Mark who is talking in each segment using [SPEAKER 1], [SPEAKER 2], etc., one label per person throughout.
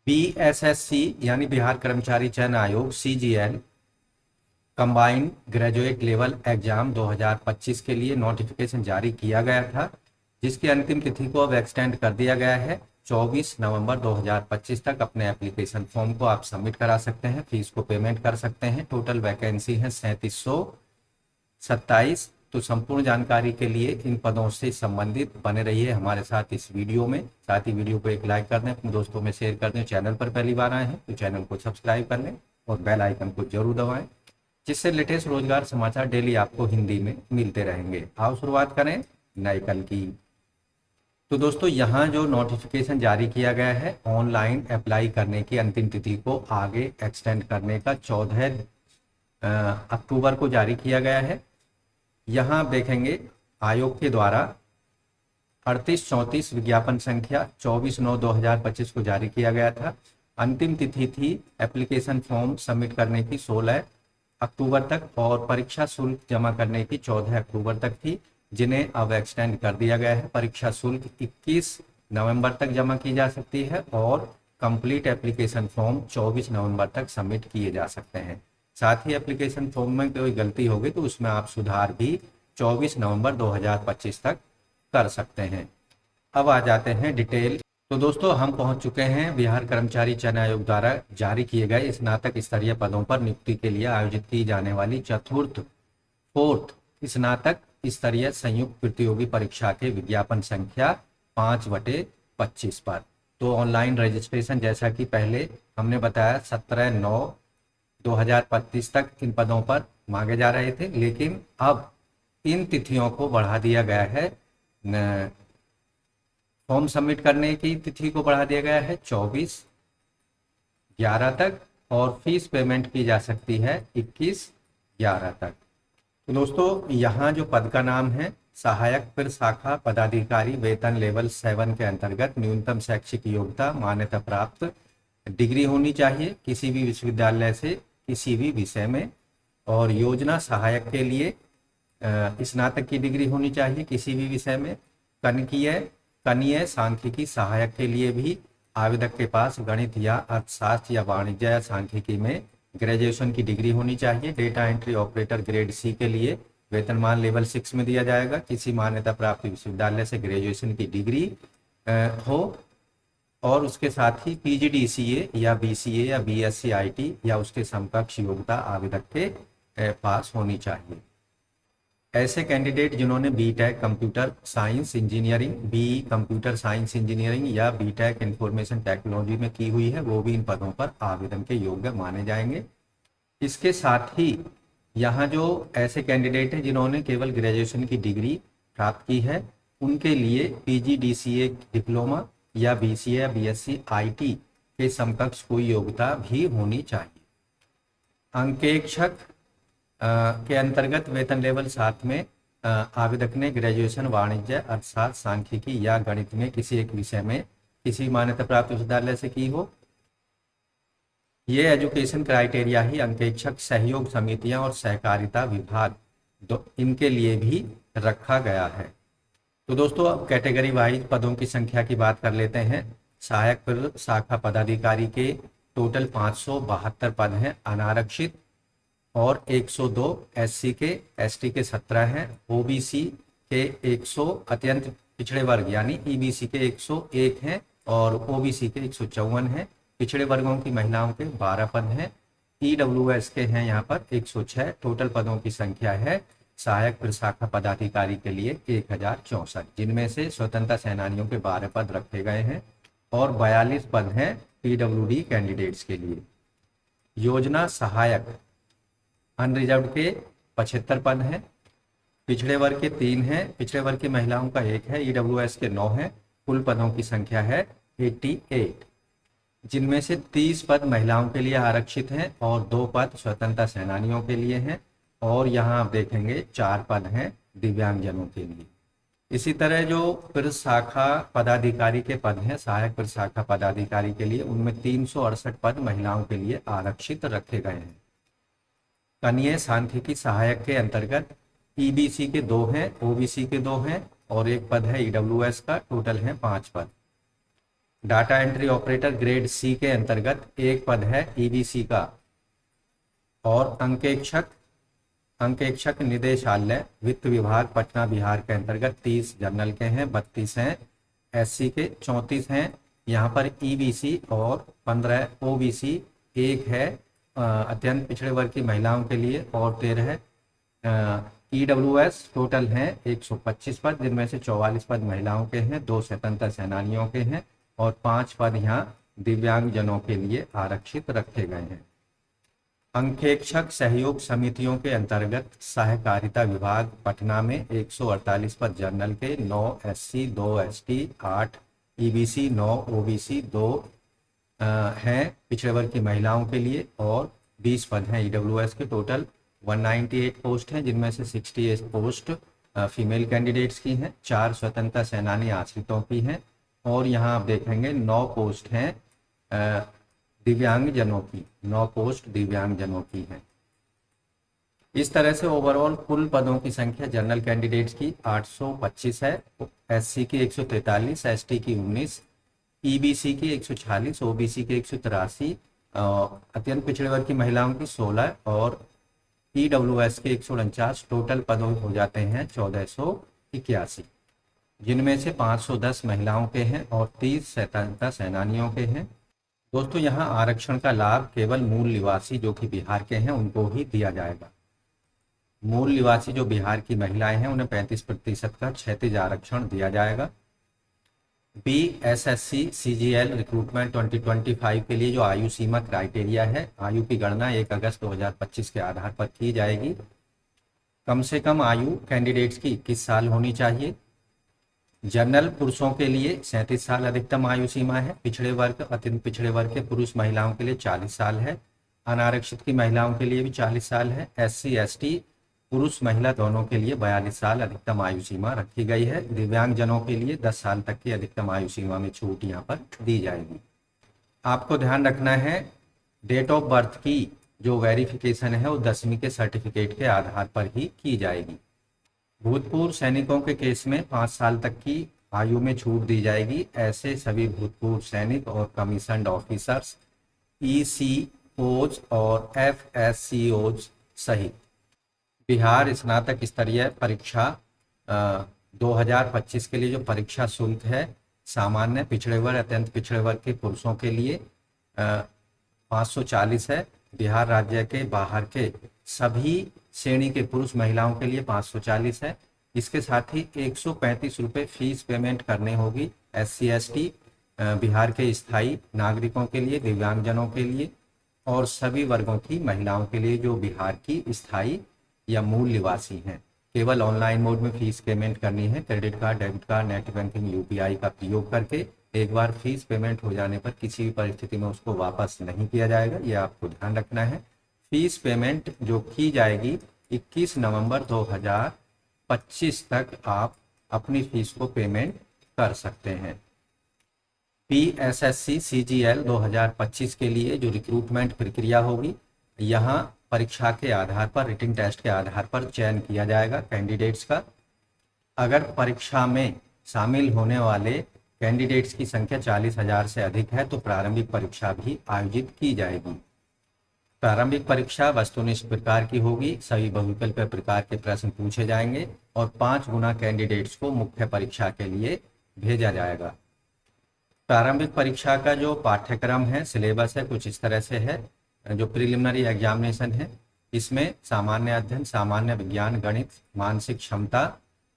[SPEAKER 1] BSSC यानी बिहार कर्मचारी चयन आयोग CGL combined graduate level exam 2025 के लिए नोटिफिकेशन जारी किया गया था, जिसकी अंतिम तिथि को अब एक्सटेंड कर दिया गया है। 24 नवंबर 2025 तक अपने एप्लीकेशन फॉर्म को आप सबमिट करा सकते हैं, फीस को पेमेंट कर सकते हैं। टोटल वैकेंसी है 3727। तो संपूर्ण जानकारी के लिए इन पदों से संबंधित बने रहिए हमारे साथ इस वीडियो में। साथ ही वीडियो को एक लाइक कर दें, अपने दोस्तों में शेयर कर दें। चैनल पर पहली बार आए हैं तो चैनल को सब्सक्राइब कर लें और बेल आइकन को जरूर दबाएं, जिससे लेटेस्ट रोजगार समाचार डेली आपको हिंदी में मिलते रहेंगे। आओ शुरुआत करें नए कल की। तो दोस्तों, यहाँ जो नोटिफिकेशन जारी किया गया है ऑनलाइन अप्लाई करने की अंतिम तिथि को आगे एक्सटेंड करने का 14 अक्टूबर को जारी किया गया है। यहाँ आप देखेंगे आयोग के द्वारा 3834 विज्ञापन संख्या 24/9/2025 को जारी किया गया था। अंतिम तिथि थी एप्लीकेशन फॉर्म सबमिट करने की 16 अक्टूबर तक और परीक्षा शुल्क जमा करने की 14 अक्टूबर तक थी, जिन्हें अब एक्सटेंड कर दिया गया है। परीक्षा शुल्क 21 नवंबर तक जमा की जा सकती है और कंप्लीट एप्लीकेशन फॉर्म 24 नवंबर तक सबमिट किए जा सकते हैं। साथ ही एप्लीकेशन फॉर्म में कोई गलती होगी तो उसमें आप सुधार भी 24 नवंबर 2025 तक कर सकते हैं। अब आ जाते हैं डिटेल। तो दोस्तों, हम पहुंच चुके हैं बिहार कर्मचारी चयन आयोग द्वारा जारी किए गए स्नातक स्तरीय पदों पर नियुक्ति के लिए आयोजित की जाने वाली फोर्थ स्नातक स्तरीय संयुक्त प्रतियोगी परीक्षा के विज्ञापन संख्या 5/25 पर। तो ऑनलाइन रजिस्ट्रेशन, जैसा कि पहले हमने बताया, 17/9/2025 तक इन पदों पर मांगे जा रहे थे, लेकिन अब इन तिथियों को बढ़ा दिया गया है। फॉर्म सबमिट करने की तिथि को बढ़ा दिया गया है 24/11 तक और फीस पेमेंट की जा सकती है 21/11 तक। तो दोस्तों, यहाँ जो पद का नाम है सहायक प्रशाखा पदाधिकारी, वेतन लेवल 7 के अंतर्गत न्यूनतम शैक्षिक योग्यता मान्यता प्राप्त डिग्री होनी चाहिए किसी भी विश्वविद्यालय से किसी भी विषय में, और योजना सहायक के लिए स्नातक की डिग्री होनी चाहिए किसी भी विषय में। कनीय सांख्यिकी सहायक के लिए भी आवेदक के पास गणित या अर्थशास्त्र या वाणिज्य या सांख्यिकी में ग्रेजुएशन की डिग्री होनी चाहिए। Data entry operator grade C के लिए वेतनमान लेवल 6 में दिया जाएगा। किसी मान्यता प्राप्त विश्वविद्यालय से ग्रेजुएशन की डिग्री हो और उसके साथ ही पीजीडीसीए या बीसीए या बीएससी आईटी या उसके समकक्ष योग्यता आवेदक के पास होनी चाहिए। ऐसे कैंडिडेट जिन्होंने BTech computer science engineering, BE computer science engineering या बीटेक इंफॉर्मेशन टेक्नोलॉजी में की हुई है, वो भी इन पदों पर आवेदन के योग्य माने जाएंगे। इसके साथ ही यहाँ जो ऐसे कैंडिडेट हैं जिन्होंने केवल ग्रेजुएशन की डिग्री प्राप्त की है, उनके लिए पीजीडीसीए डिप्लोमा या बीसीए या बीएससी आईटी के समकक्ष कोई योग्यता भी होनी चाहिए। अंकेक्षक के अंतर्गत वेतन लेवल 7 में आवेदक ने ग्रेजुएशन वाणिज्य अर्थशास्त्र सांख्यिकी या गणित में किसी एक विषय में किसी मान्यता प्राप्त विश्वविद्यालय से की हो। ये एजुकेशन क्राइटेरिया ही अंकेक्षक सहयोग समितियां और सहकारिता विभाग इनके लिए भी रखा गया है। तो दोस्तों, अब कैटेगरी वाइज पदों की संख्या की बात कर लेते हैं। सहायक शाखा पदाधिकारी के टोटल 572 पद हैं अनारक्षित और 102 एससी के, एसटी के 17 हैं, ओबीसी के 100 अत्यंत पिछड़े वर्ग यानी ईबीसी के 101 हैं और ओबीसी के 154 हैं। पिछड़े वर्गों की महिलाओं के 12 पद हैं। ईडब्ल्यूएस के हैं यहाँ पर 106। टोटल पदों की संख्या है सहायक प्रशाखा पदाधिकारी के लिए 1064, जिनमें से स्वतंत्रता सेनानियों के 12 पद रखे गए हैं और 42 पद हैं पीडब्ल्यूडी कैंडिडेट्स के लिए। योजना सहायक अनरिजर्व्ड के 75 पद हैं। पिछड़े वर्ग के 3 हैं, पिछड़े वर्ग की महिलाओं का 1 है, ईडब्ल्यूएस के 9 हैं। कुल पदों की संख्या है 88, जिनमें से 30 पद महिलाओं के लिए आरक्षित हैं और 2 पद स्वतंत्रता सेनानियों के लिए हैं और यहाँ आप देखेंगे 4 पद हैं दिव्यांगजनों के लिए। इसी तरह जो प्रशाखा पदाधिकारी के पद हैं सहायक प्रशाखा पदाधिकारी के लिए, उनमें 368 पद महिलाओं के लिए आरक्षित रखे गए हैं। कनीय सांख्यिकी सहायक के अंतर्गत ईबीसी के 2 हैं, ओबीसी के 2 हैं और 1 पद है ईडब्ल्यूएस का। टोटल है 5 पद। Data entry operator grade C के अंतर्गत एक पद है ईबीसी का। और अंकेक्षक निदेशालय वित्त विभाग पटना बिहार के अंतर्गत 30 जनरल के हैं, 32 हैं एससी के, 34 हैं यहाँ पर ईबीसी और 15 ओबीसी, एक है अत्यंत पिछड़े वर्ग की महिलाओं के लिए और 13 ईडब्ल्यूएस। टोटल हैं 125 पद, जिनमें से 44 पद महिलाओं के हैं, 2 स्वतंत्रता सेनानियों के हैं और 5 पद यहाँ दिव्यांग जनों के लिए आरक्षित रखे गए हैं। अंकेक्षक सहयोग समितियों के अंतर्गत सहकारिता विभाग पटना में 148 पद जनरल के, 9 एससी, 2 एसटी, 8 ईबीसी, 9 ओबीसी, 2 हैं पिछड़े वर्ग की महिलाओं के लिए और 20 पद हैं ईडब्ल्यूएस के। टोटल 198 पोस्ट हैं, जिनमें से 68 पोस्ट फीमेल कैंडिडेट्स की हैं, 4 स्वतंत्रता सेनानी आश्रितों की हैं और यहाँ आप देखेंगे 9 पोस्ट हैं दिव्यांग जनों की, 9 पोस्ट दिव्यांग जनों की हैं। इस तरह से ओवरऑल कुल पदों की संख्या जनरल कैंडिडेट्स की 825 है, एससी की 143, एसटी की 19, ईबीसी की 146, ओबीसी की 183, अत्यंत पिछड़े वर्ग की महिलाओं की 16 और ईडब्ल्यूएस के 149। टोटल पदों हो जाते हैं 1481, जिनमें से 510 महिलाओं के हैं और 30 स्वतंत्रता सेनानियों के हैं। दोस्तों यहाँ आरक्षण का लाभ केवल मूल निवासी जो कि बिहार के हैं उनको ही दिया जाएगा। मूल निवासी जो बिहार की महिलाएं हैं उन्हें 35% का क्षैतिज आरक्षण दिया जाएगा। बीएसएससी सीजीएल रिक्रूटमेंट 2025 के लिए जो आयु सीमा क्राइटेरिया है, आयु की गणना 1 अगस्त 2025 के आधार पर की जाएगी। कम से कम आयु कैंडिडेट्स की 21 साल होनी चाहिए। जनरल पुरुषों के लिए 37 साल अधिकतम आयु सीमा है। पिछड़े वर्ग, अत्यंत पिछड़े वर्ग के पुरुष महिलाओं के लिए 40 साल है। अनारक्षित की महिलाओं के लिए भी 40 साल है। एससी एसटी पुरुष महिला दोनों के लिए 42 साल अधिकतम आयु सीमा रखी गई है। दिव्यांग जनों के लिए 10 साल तक की अधिकतम आयु सीमा में छूट यहाँ पर दी जाएगी। आपको ध्यान रखना है डेट ऑफ बर्थ की जो वेरिफिकेशन है वो 10वीं के सर्टिफिकेट के आधार पर ही की जाएगी। भूतपूर्व सैनिकों के केस में 5 साल तक की आयु में छूट दी जाएगी। ऐसे सभी भूतपूर्व सैनिक और कमीशन्ड ऑफिसर्स, ईसीओज और एफएससीओज सहित बिहार स्नातक स्तरीय परीक्षा 2025 के लिए जो परीक्षा शुल्क है सामान्य पिछड़े वर्ग, अत्यंत पिछड़े वर्ग के पुरुषों के लिए 540 है। बिहार राज्य के बाहर के सभी श्रेणी के पुरुष महिलाओं के लिए 540 है। इसके साथ ही 135 रुपये फीस पेमेंट करनी होगी एससी एसटी बिहार के स्थायी नागरिकों के लिए, दिव्यांगजनों के लिए और सभी वर्गों की महिलाओं के लिए जो बिहार की स्थायी या मूल निवासी हैं। केवल ऑनलाइन मोड में फीस पेमेंट करनी है। Credit card, debit card, net banking, UPI का प्रयोग करके एक बार फीस पेमेंट हो जाने पर किसी भी परिस्थिति में उसको वापस नहीं किया जाएगा, ये आपको ध्यान रखना है। फीस पेमेंट जो की जाएगी 21 नवंबर 2025 तक आप अपनी फीस को पेमेंट कर सकते हैं। पीएसएससी सीजीएल 2025 के लिए जो रिक्रूटमेंट प्रक्रिया होगी, यहाँ परीक्षा के आधार पर, रिटन टेस्ट के आधार पर चयन किया जाएगा कैंडिडेट्स का। अगर परीक्षा में शामिल होने वाले कैंडिडेट्स की संख्या 40,000 से अधिक है तो प्रारंभिक परीक्षा भी आयोजित की जाएगी। प्रारंभिक परीक्षा वस्तुनिष्ठ प्रकार की होगी। सभी बहुविकल्पीय प्रकार के प्रश्न पूछे जाएंगे और 5 गुना कैंडिडेट्स को मुख्य परीक्षा के लिए भेजा जाएगा। प्रारंभिक परीक्षा का जो पाठ्यक्रम है, सिलेबस है, कुछ इस तरह से है। जो प्रिलिमिनरी एग्जामिनेशन है इसमें सामान्य अध्ययन, सामान्य विज्ञान, गणित, मानसिक क्षमता,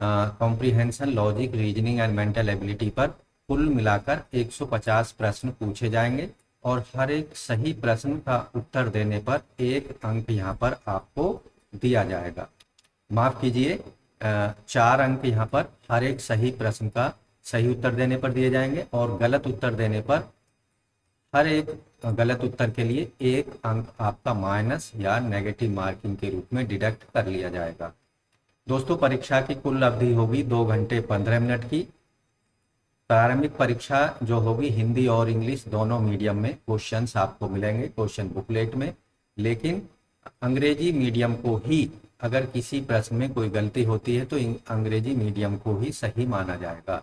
[SPEAKER 1] comprehension, logic, reasoning and mental ability पर कुल मिलाकर 150 प्रश्न पूछे जाएंगे और हर एक सही प्रश्न का उत्तर देने पर 1 अंक यहाँ पर आपको दिया जाएगा। माफ कीजिए, 4 अंक यहाँ पर हर एक सही प्रश्न का सही उत्तर देने पर दिए जाएंगे और गलत उत्तर देने पर हर एक गलत उत्तर के लिए 1 अंक आपका माइनस या नेगेटिव मार्किंग के रूप में डिडक्ट कर लिया जाएगा। दोस्तों, परीक्षा की कुल अवधि होगी 2 घंटे 15 मिनट की। प्रारंभिक परीक्षा जो होगी हिंदी और इंग्लिश दोनों मीडियम में क्वेश्चंस आपको मिलेंगे क्वेश्चन बुकलेट में, लेकिन अंग्रेजी मीडियम को ही अगर किसी प्रश्न में कोई गलती होती है तो अंग्रेजी मीडियम को ही सही माना जाएगा।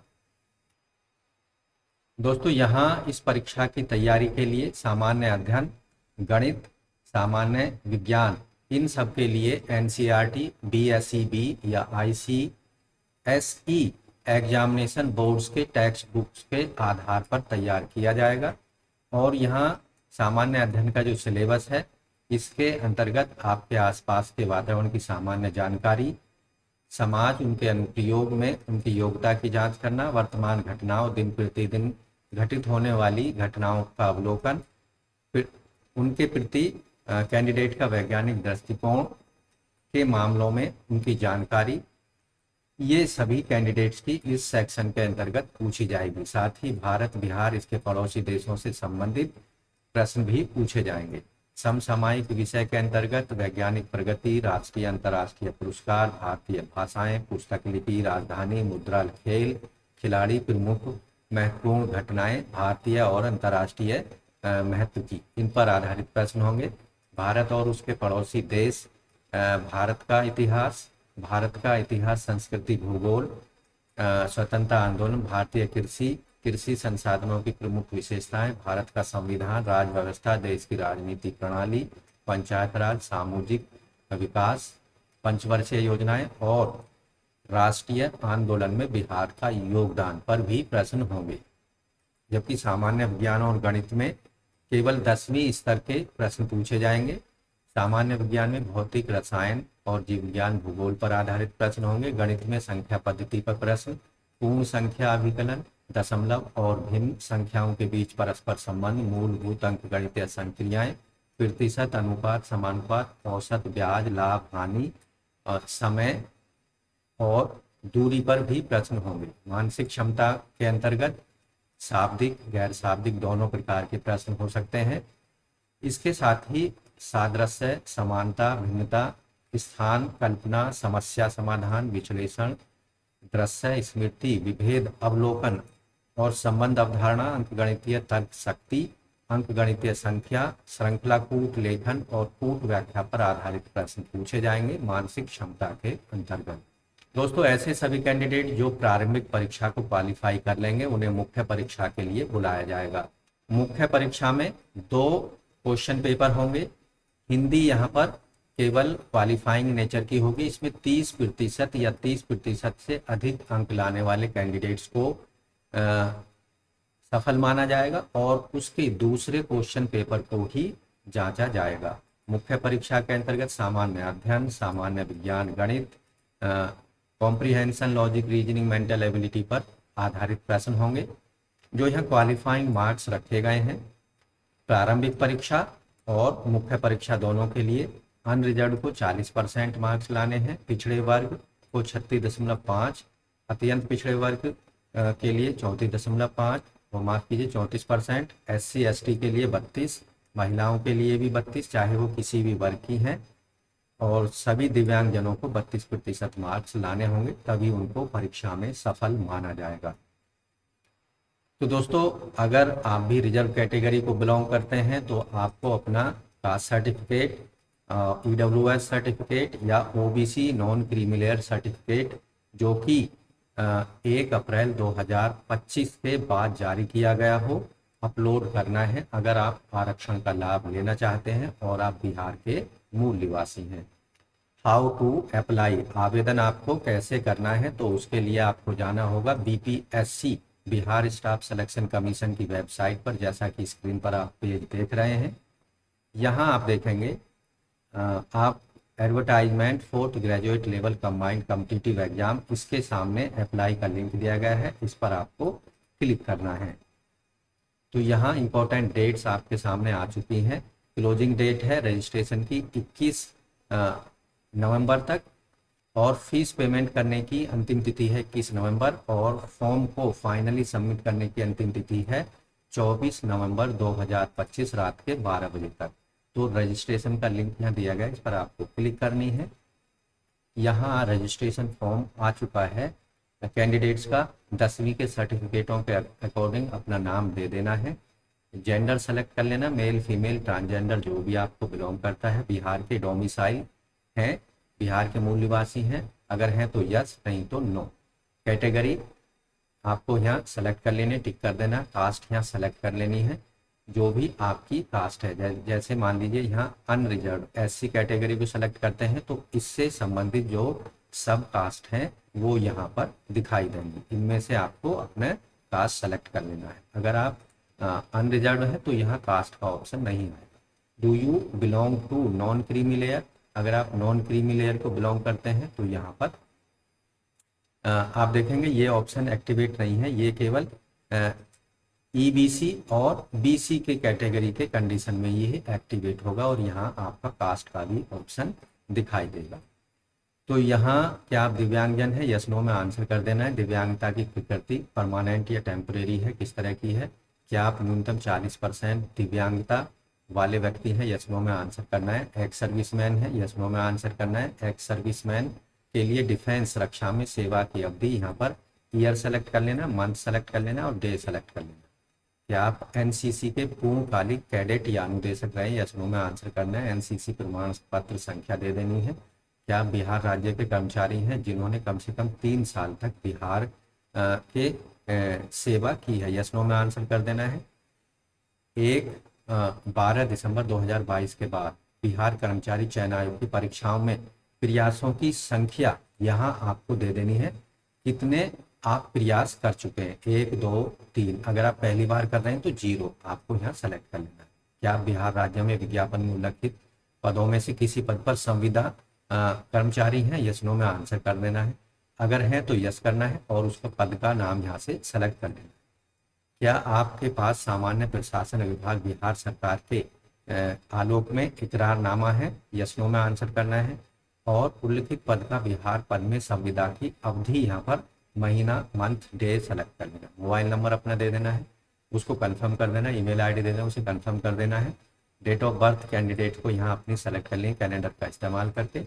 [SPEAKER 1] दोस्तों यहाँ इस परीक्षा की तैयारी के लिए सामान्य अध्ययन, गणित, सामान्य विज्ञान, इन सब के लिए एनसीईआरटी, बीएसईबी या आईसीएसई एग्जामिनेशन बोर्ड्स के टेक्स्ट बुक्स के आधार पर तैयार किया जाएगा। और यहाँ सामान्य अध्ययन का जो सिलेबस है, इसके अंतर्गत आपके आसपास के वातावरण की सामान्य जानकारी, समाज उनके अनुप्रयोग में उनकी योग्यता की जांच करना, वर्तमान घटनाओं, दिन प्रतिदिन घटित होने वाली घटनाओं का अवलोकन, फिर उनके प्रति कैंडिडेट का वैज्ञानिक दृष्टिकोण के मामलों में उनकी जानकारी, ये सभी कैंडिडेट्स की इस सेक्शन के अंतर्गत पूछी जाएगी। साथ ही भारत, बिहार, इसके पड़ोसी देशों से संबंधित प्रश्न भी पूछे जाएंगे। समसामयिक विषय के अंतर्गत वैज्ञानिक प्रगति, राष्ट्रीय अंतर्राष्ट्रीय पुरस्कार, भारतीय भाषाएं, पुस्तक लिपि, राजधानी, मुद्रा, खेल, खिलाड़ी, प्रमुख महत्वपूर्ण घटनाएं, भारतीय और अंतर्राष्ट्रीय महत्व की, इन पर आधारित प्रश्न होंगे। भारत और उसके पड़ोसी देश, भारत का इतिहास, संस्कृति, भूगोल, स्वतंत्रता आंदोलन, भारतीय कृषि संसाधनों की प्रमुख विशेषताएं, भारत का संविधान, राज व्यवस्था, देश की राजनीतिक प्रणाली, पंचायत राज, सामाजिक विकास, पंचवर्षीय योजनाएं और राष्ट्रीय आंदोलन में बिहार का योगदान पर भी प्रश्न होंगे। जबकि सामान्य विज्ञान और गणित में केवल 10वीं स्तर के प्रश्न पूछे जाएंगे। सामान्य विज्ञान में भौतिक, रसायन और जीव विज्ञान, भूगोल पर आधारित प्रश्न होंगे। गणित में संख्या पद्धति पर प्रश्न, पूर्ण संख्या अभिकलन, दशमलव और भिन्न संख्याओं के बीच परस्पर संबंध, मूलभूत अंकगणितीय संक्रियाएं, प्रतिशत, अनुपात, समानुपात, औसत, ब्याज, लाभ, हानि और समय और दूरी पर भी प्रश्न होंगे। मानसिक क्षमता के अंतर्गत शाब्दिक, गैर शाब्दिक दोनों प्रकार के प्रश्न हो सकते हैं। इसके साथ ही सादृश्य, समानता, भिन्नता, स्थान कल्पना, समस्या समाधान, विश्लेषण, दृश्य, स्मृति, विभेद, अवलोकन और संबंध अवधारणा, अंकगणितीय तर्क शक्ति, अंकगणितीय संख्या, श्रृंखला कूट लेखन और कूट व्याख्या पर आधारित प्रश्न पूछे जाएंगे मानसिक क्षमता के अंतर्गत। दोस्तों ऐसे सभी कैंडिडेट जो प्रारंभिक परीक्षा को क्वालिफाई कर लेंगे, उन्हें मुख्य परीक्षा के लिए बुलाया जाएगा। मुख्य परीक्षा में 2 क्वेश्चन पेपर होंगे। हिंदी यहाँ पर केवल क्वालिफाइंग नेचर की होगी। इसमें 30% या 30% से अधिक अंक लाने वाले कैंडिडेट्स को सफल माना जाएगा और उसके दूसरे क्वेश्चन पेपर को ही जांचा जाएगा। मुख्य परीक्षा के अंतर्गत सामान्य अध्ययन, सामान्य विज्ञान, गणित, comprehension, logic, reasoning, mental ability पर आधारित प्रश्न होंगे। जो यहाँ क्वालिफाइंग मार्क्स रखे गए हैं प्रारंभिक परीक्षा और मुख्य परीक्षा दोनों के लिए, अनरिजर्व को 40% मार्क्स लाने हैं, पिछड़े वर्ग को 36.5, अत्यंत पिछड़े वर्ग के लिए 34.5 और माफ कीजिए 34%, SC ST के लिए 32, महिलाओं के लिए भी 32, चाहे वो किसी भी वर्ग की हैं, और सभी दिव्यांगजनों को 32% मार्क्स लाने होंगे, तभी उनको परीक्षा में सफल माना जाएगा। तो दोस्तों अगर आप भी रिजर्व कैटेगरी को बिलोंग करते हैं तो आपको अपना कास्ट सर्टिफिकेट, EWS सर्टिफिकेट या OBC नॉन क्रीमी सर्टिफिकेट जो कि 1 अप्रैल 2025 के बाद जारी किया गया हो, अपलोड करना है अगर आप आरक्षण का लाभ लेना चाहते हैं और आप बिहार के मूल निवासी हैं। हाउ टू अप्लाई, आवेदन आपको कैसे करना है, तो उसके लिए आपको जाना होगा BPSC Bihar staff selection commission की वेबसाइट पर, जैसा कि स्क्रीन पर आप पेज देख रहे हैं। यहाँ आप देखेंगे आप advertisement 4th graduate level combined competitive exam, इसके सामने अप्लाई का लिंक दिया गया है, इस पर आपको क्लिक करना है। तो यहाँ इंपॉर्टेंट डेट्स आपके सामने आ चुकी हैं। क्लोजिंग डेट है रजिस्ट्रेशन की 21 नवंबर तक और फीस पेमेंट करने की अंतिम तिथि है 21 नवंबर और फॉर्म को फाइनली सबमिट करने की अंतिम तिथि है 24 नवंबर 2025 रात के 12 बजे तक। तो रजिस्ट्रेशन का लिंक यहाँ दिया गया है, इस पर आपको क्लिक करनी है। यहाँ रजिस्ट्रेशन फॉर्म आ चुका है। कैंडिडेट्स का 10वीं के सर्टिफिकेटों के अकॉर्डिंग अपना नाम दे देना है, जेंडर सेलेक्ट कर लेना, मेल फीमेल ट्रांसजेंडर जो भी आपको बिलोंग करता है, बिहार के डोमिसाइल हैं, बिहार के मूल निवासी हैं, अगर हैं तो यस, नहीं तो नो। कैटेगरी आपको यहाँ सेलेक्ट कर लेने, टिक कर देना, कास्ट यहाँ सेलेक्ट कर लेनी है, जो भी आपकी कास्ट है। जैसे मान लीजिए यहाँ अनरिजर्व SC कैटेगरी को सेलेक्ट करते हैं तो इससे संबंधित जो सब कास्ट हैं वो यहाँ पर दिखाई देंगी। इनमें से आपको अपने कास्ट सेलेक्ट कर लेना है। अगर आप अनरिजर्व है तो यहाँ कास्ट का ऑप्शन नहीं आएगा। Do you belong to non creamy layer, अगर आप नॉन क्रीमी लेयर को बिलोंग करते हैं तो यहाँ पर आप देखेंगे ये ऑप्शन एक्टिवेट नहीं है, ये केवल EBC और BC के कैटेगरी के कंडीशन में ये एक्टिवेट होगा और यहाँ आपका कास्ट का भी ऑप्शन दिखाई देगा। तो यहाँ क्या आप दिव्यांगजन है, यस नो में आंसर कर देना है। दिव्यांगता की प्रकृति परमानेंट या टेम्परेरी है, किस तरह की है। क्या आप न्यूनतम 40% दिव्यांगता वाले व्यक्ति हैं, यस नो में आंसर करना है। एक्स सर्विसमैन है, यस नो में आंसर करना है। एक्स सर्विसमैन के लिए डिफेंस रक्षा में सेवा की अवधि, यहाँ पर ईयर सेलेक्ट कर लेना, मंथ सेलेक्ट कर लेना और डे सेलेक्ट कर लेना। क्या आप NCC के पूर्णकालिक कैडेट या अनुदेशक रहे, यस नो में आंसर करना है। NCC प्रमाण पत्र संख्या दे देनी है। क्या आप बिहार राज्य के कर्मचारी हैं जिन्होंने कम से कम 3 साल तक बिहार के सेवा की है, यस नो में आंसर कर देना है। 12 दिसंबर 2022 के बाद बिहार कर्मचारी चयन आयोग की परीक्षाओं में प्रयासों की संख्या यहाँ आपको दे देनी है, कितने आप प्रयास कर चुके हैं, 1 2 3। अगर आप पहली बार कर रहे हैं तो 0 आपको यहाँ सेलेक्ट कर लेना है। क्या आप बिहार राज्य में विज्ञापन में उल्लिखित पदों में से किसी पद पर संविदा कर्मचारी हैं, यस नो में आंसर कर देना है। अगर है तो यस करना है और उसका पद का नाम यहाँ से सेलेक्ट कर लेना है। क्या आपके पास सामान्य प्रशासन विभाग बिहार सरकार के आलोक में इकरारनामा है, यस नो में आंसर करना है। और उल्लिखित पद का बिहार पद में संविदा की अवधि यहाँ पर महीना, मंथ, डे सेलेक्ट कर लेना। मोबाइल नंबर अपना दे देना है, उसको कंफर्म कर देना, ईमेल आईडी दे देना, उसे कंफर्म कर देना है। डेट ऑफ बर्थ कैंडिडेट को यहाँ अपनी सेलेक्ट कर लें कैलेंडर का इस्तेमाल करके।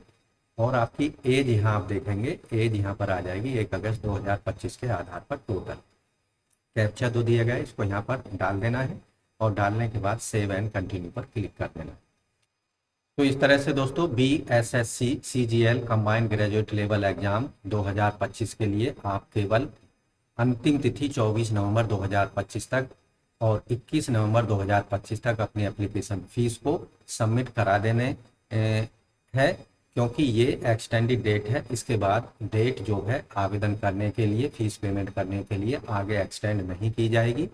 [SPEAKER 1] और आपकी एज यहाँ आप देखेंगे, एज यहाँ पर आ जाएगी 1 अगस्त 2025 के आधार पर टोटल। कैप्चा 2 दिया गया है, इसको यहाँ पर डाल देना है और डालने के बाद सेव एंड कंटिन्यू पर क्लिक कर देना है। तो इस तरह से दोस्तों BSSC CGL combined graduate level exam 2025 के लिए आप केवल अंतिम तिथि 24 नवंबर 2025 तक और 21 नवंबर 2025 तक अपनी एप्लीकेशन फीस को सबमिट करा देने है, क्योंकि ये एक्सटेंडेड डेट है। इसके बाद डेट जो है आवेदन करने के लिए, फीस पेमेंट करने के लिए आगे एक्सटेंड नहीं की जाएगी।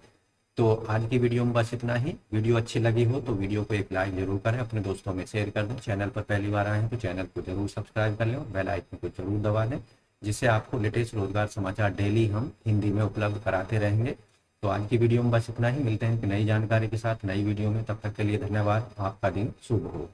[SPEAKER 1] तो आज की वीडियो में बस इतना ही। वीडियो अच्छी लगी हो तो वीडियो को एक लाइक जरूर करें, अपने दोस्तों में शेयर कर दें। चैनल पर पहली बार आए हैं तो चैनल को जरूर सब्सक्राइब कर लें और बेल आइकन को जरूर दबा दें, जिससे आपको लेटेस्ट रोजगार समाचार डेली हम हिंदी में उपलब्ध कराते रहेंगे। तो आज की वीडियो में बस इतना ही। मिलते हैं नई जानकारी के साथ नई वीडियो में, तब तक के लिए धन्यवाद। आपका दिन शुभ हो।